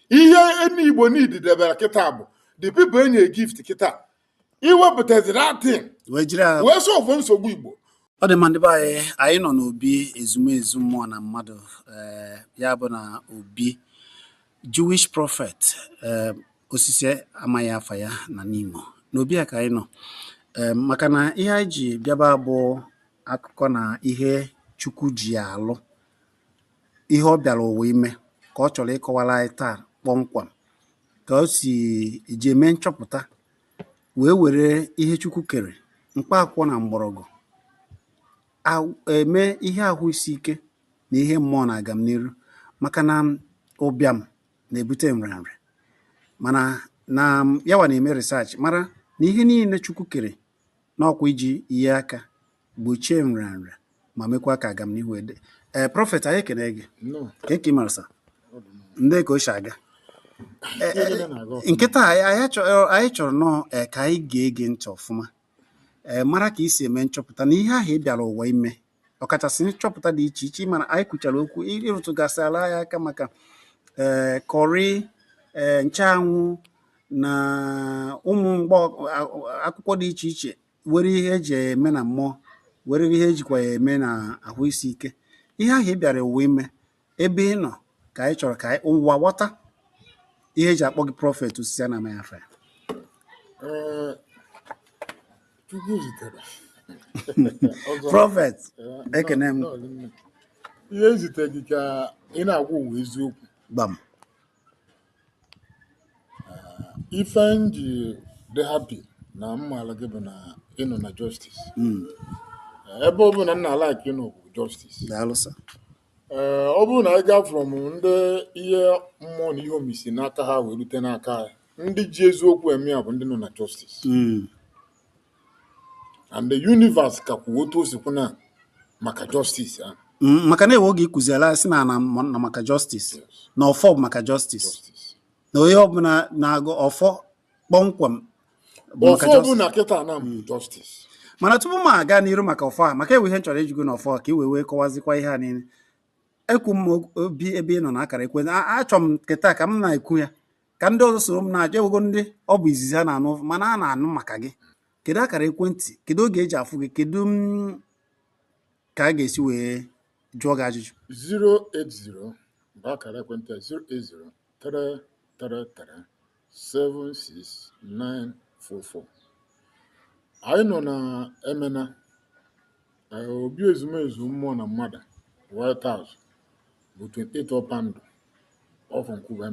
ihe eni Igbo need debere kịta bụ the people enye gift kịta iwepụtazi datin wee solve nsogbu Igbo. Ọ dị mma ndị be anyị nọ n'obi ezumezu mmụọ na mmadụ ya bụ na obi Jewish prophet osisi amaghị afa ya na n'Imo n'obi a ka anyị nọ maka na ihe anyị ji bịaba bụ akụkọ na ihe Chukwu ji alụ ihe ọ bịara ụwa ime ka ọ chọrọ ịkọwara anyị taa kpọmkwem ka o si eji eme nchọpụta wee were ihe Chukwu kere mkpa akwụkwọ na mgbọrọgwụ eme ihe ahụ isi ike na ihe mmụọ na agamniru maka na ụbịam na-ebute nrịanrịa mana na yawa na-eme research mara na ihe niile Chukwu kere n'ọkwa iji ihe aka gbochie nrịanrịa ma mekwa ka agamnihu ede. Prọfet anyị ekene gị ka eke marasa ndị ka o si aga nkịta anyị chọrọ nọọ ka anyị ga-ege ntị ọfụma mara ka isi eme nchọpụta na ihe ahụ ị bịara ụwa ime ọkachasị nchọpụta dị iche iche mana anyị kwuchara okwu ịrụtụgasị ala ya aka maka kọrị nchanwụ na ụmụ mgbe akwụkwọ dị iche iche were ihe eji eme na mmụọ were ihe ejikwa ya eme na ahụ isi ike ihe ahụ ị bịara ụwa ime ebe ị nọ ka anyị chọrọ ka ụwa ghọta ihe eji akpọ gị prọfet osisi a na-amaghị afa ya. Prọfet ekene m ihe ezite gị ka ị na-agwa ụwa eziokwu gbam ife nji dị happy na mmaala gị bụ na ịnọ na justice ebe ọ bụ na nna like ịnọ bụ justice daalụsa ọ bụrụ na anyị gaa from ndị ihe mmụọ na ihe omisi n'aka ha wee rute n'aka ha ndị ji eziokwu eme ya bụ ndị nọ na justice and the universe ka kwuo otu osikwu na maka justice maka na ewe oge ikụziela si na maka justice na ọfọ maka justice na onye ọbụla na-agụ ọfọ kpọmkwem ọfọ bụ na kịta na justice mana tupu m aga n'iru maka ọfọ a maka ewe ihe nchọrọ ijigo na ọfọ ka i wee kọwazikwa ihe a niile ekwu m obi ebe ị nọ na akara ekwe achọ m kịta ka m na-ekwu ya ka ndị ọzọ soro m na-ajọ ewego ndị ọ bụ izizi ha na-anụ mana a na-anụ maka gị kedu akara ekwentị kedu oge eji afụ gị kedu ka a ga-esi wee jụọ gị ajụjụ 080 bụ akara ekwentị 08033376944 anyị nọ na Emena obi ezumezu mmụọ na mmadụ White House bụ 28 Ọpandụ ọfọ Nkwụba